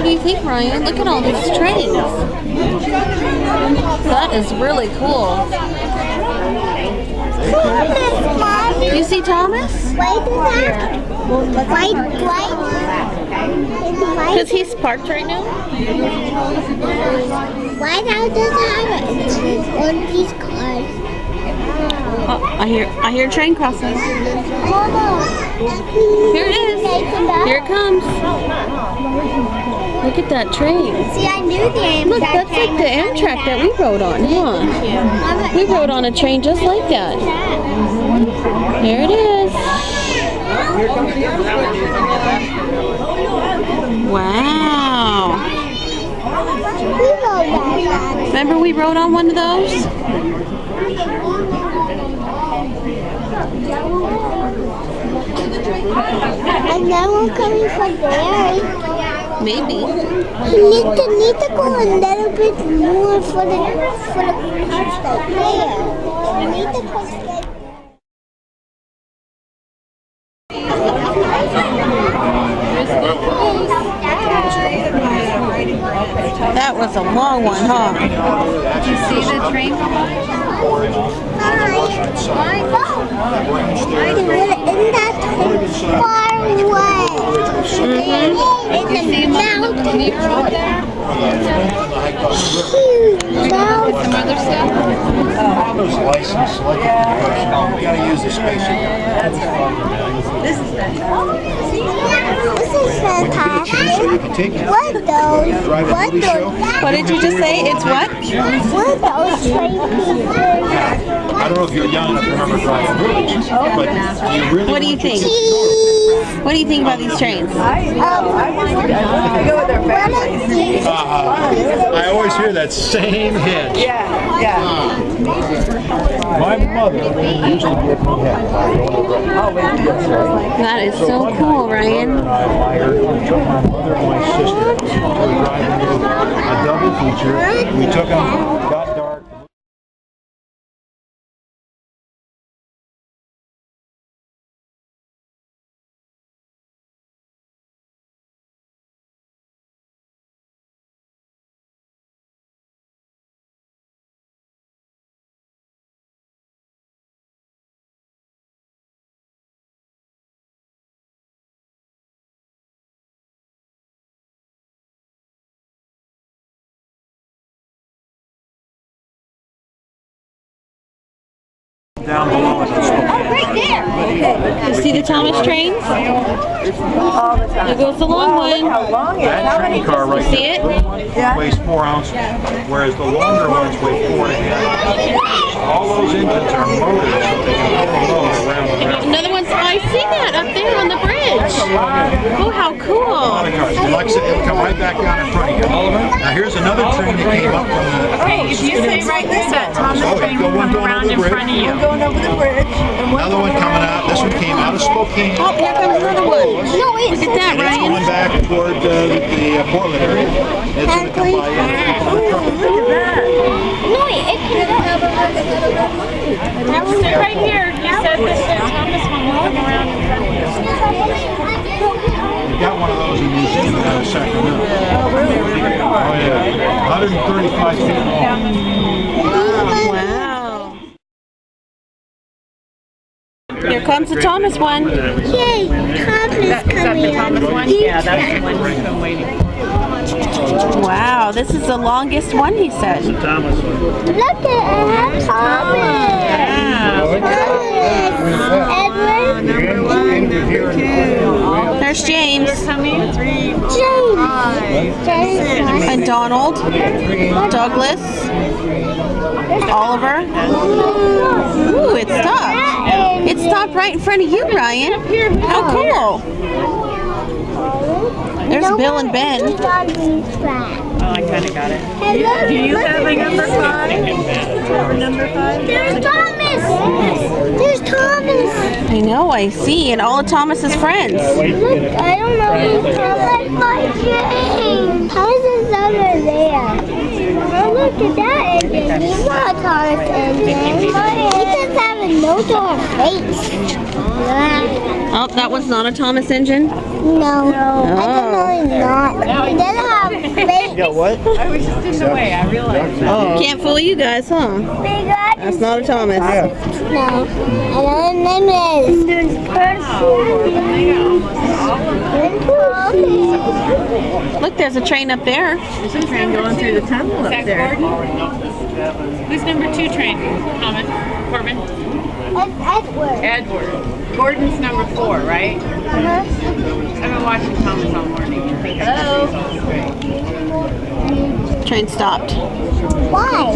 do you think, Ryan? Look at all these trains. That is really cool. You see Thomas? Because he's parked right now. Why now does it have on these cars? Oh, I hear a train crossing. Hold on. Here it is. Here it comes. Look at that train. See, I knew the Amtrak. Look, that's like the Amtrak that we rode on, huh? We rode on a train just like that. There it is. Wow. Remember we rode on one of those? And now we're coming from there. Maybe. We need to go a little bit more for the coast like there. We need to go like That was a long one, huh? Did you see the train go by? Isn't that far away? It's a mountain. Can you go there? Huge mountain. Some other stuff? Those license, like we gotta use the spaceship. This is fantastic. You can take it. What those? What those? What did you just say? It's what? What those train people? I don't know if you're young enough to remember driving village, but you really. What do you think? Cheese. What do you think about these trains? I always hear that same hit. My mother used to give me head. That is so cool, Ryan. I hired my mother and my sister. We were driving a double feature. We took them, got dark. Down below in Right there. You see the Thomas trains? There goes the long one. that train car right See it? there weighs 4 ounces, whereas the longer ones weigh 4.5. All those engines are motored so they can pull the load around the ground. Another one's, I see that up there on the bridge. Oh, how cool. Like I said, it'll come right back down in front of you. Now here's another train that came up from the... Okay, if you say right this at Thomas train will come around in front of you. Going over the bridge. Another one coming out. This one came out of Spokane. Oh, here comes another one. No, it's Look at that, It's Ryan. going back toward the Portland area. It's going to come by in no, it could have. Sit right here. You said this Thomas one will come around in front of you. We got one of those in the museum out of Sacramento. Oh, really? Oh, yeah. 135 feet long. Wow. Here comes the Thomas one. Yay, Thomas Is that coming the Thomas out. one? Yeah, that's the one we've been waiting for. Wow, this is the longest one, he said. Look at it, Thomas. Edward. Number 1, number 2. There's James. Coming 3, 4, James. And Donald. Douglas. Oliver. Ooh, it stopped. It stopped right in front of you, Ryan. How cool. There's Bill and Ben. Oh, I kind of got it. Do you have a number 5? Number 5? There's Thomas. There's Thomas. I know, I see. And all of Thomas's friends. Look, I don't know who's Thomas, my James. Thomas is over there. Oh, look at that engine. He's not a Thomas engine. He just has a nose or a face. Oh, that one's not a Thomas engine? No. I don't know, he's not. He doesn't have got what? I was just in the way. I realized that. Oh. Can't fool you guys, huh? That's not a Thomas. No. And then there's Look, there's a train up there. There's a train going through the tunnel up there. Who's number 2 train? Thomas? Corbin? Edward. Edward. Gordon's number 4, right? Uh-huh. I've been watching Thomas all morning. Hello? Train stopped. Why?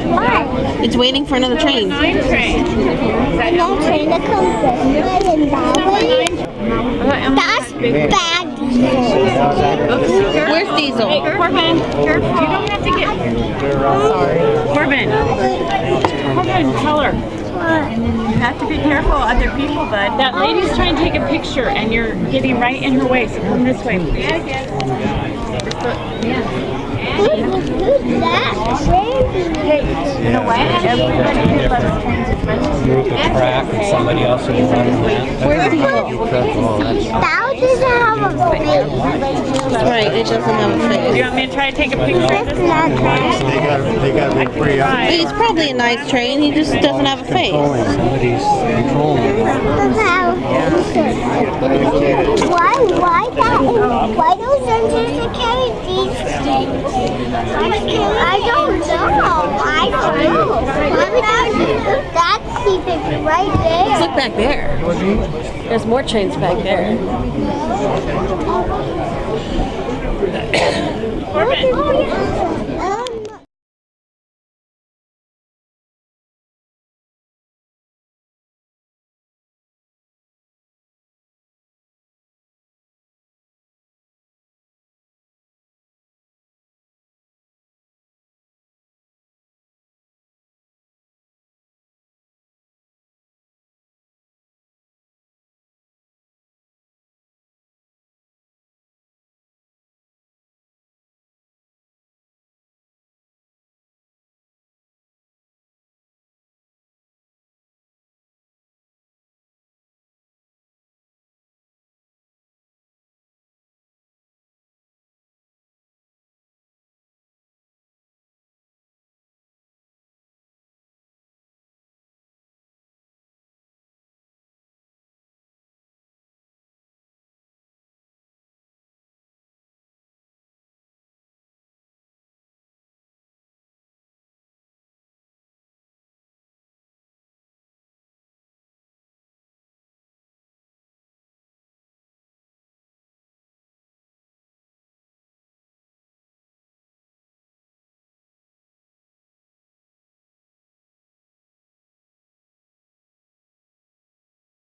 Why? It's waiting for another train. 9 train. Is that No train that comes this way and that way. That's bad. Where's Diesel? Hey, Corbin, careful. You don't have to get... Sorry. Corbin. Corbin, tell her. You have to be careful of other people, bud. That lady's trying to take a picture and you're getting right in her way, so come this way, please. Who's that? Hey, you know what? Everybody who loves trains is registered. Move the track and somebody else will run that. Where's Diesel? That doesn't have a face. Right, it doesn't have a Do face. you want me to try to take a picture of It's this? not that. They got to be pretty up. He's probably a nice train, he just doesn't have a face. Somebody's controlling. Why that? Why those engines are carry these things? I don't know. That's keeping right Let's there. look back there. There's more trains back there.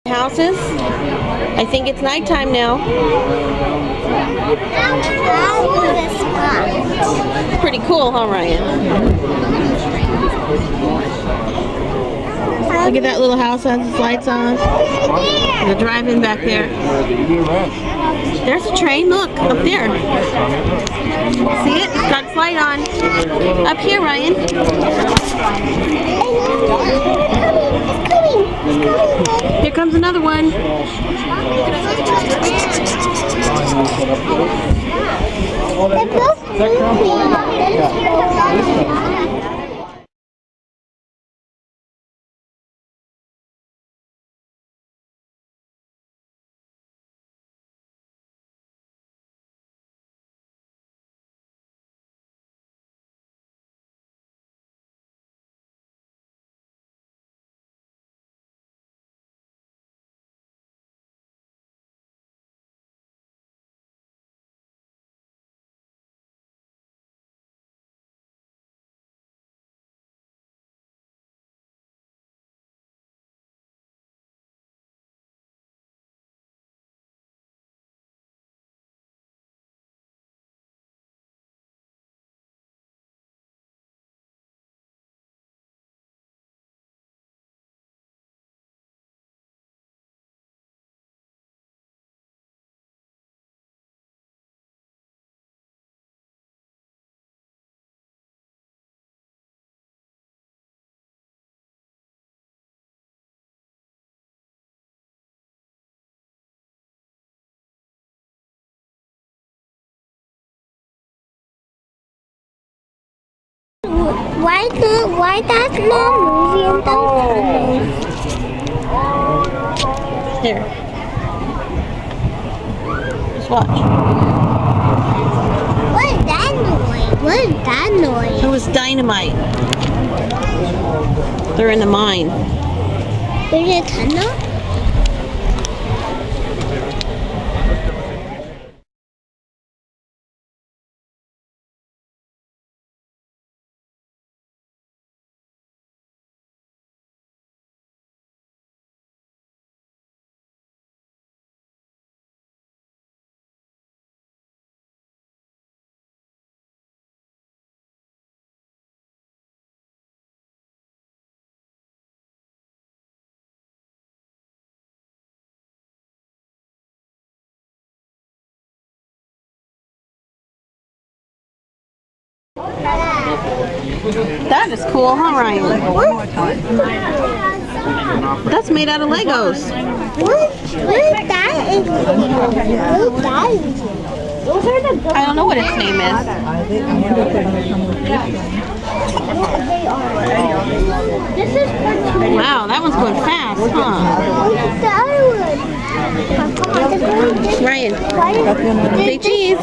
Houses. I think it's nighttime now. It's pretty cool, huh, Ryan? Look at that little house has its lights on. The drive-in back there. There's a train, look, up there. See it? It's got its light on. Up here, Ryan. Here comes another one. They're both why that's not moving the Here. Just watch. What is that noise? What is that noise? It was dynamite. They're in the mine. There's a tunnel? That is cool, huh, Ryan? That's made out of Legos. What is that? Those are the I don't know what its name is. This is for two. Wow, that one's going fast, huh? What's the other one? Ryan, say cheese.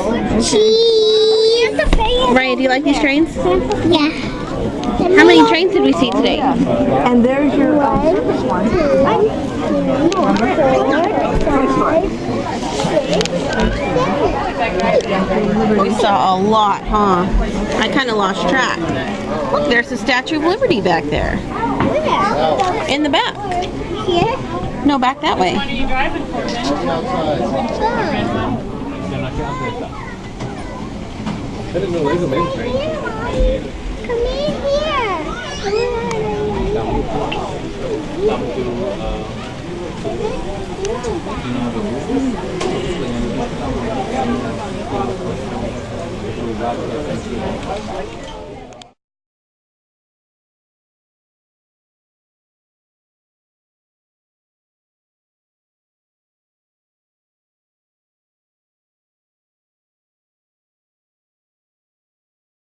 Cheese. Ryan, do you like these trains? Yeah. How many trains did we see today? And there's your We saw a lot, huh? I kind of lost track. Look, there's the Statue of Liberty back there. Where? In the back. Here? No, back that way. What are you driving for? Come in here. Come in here.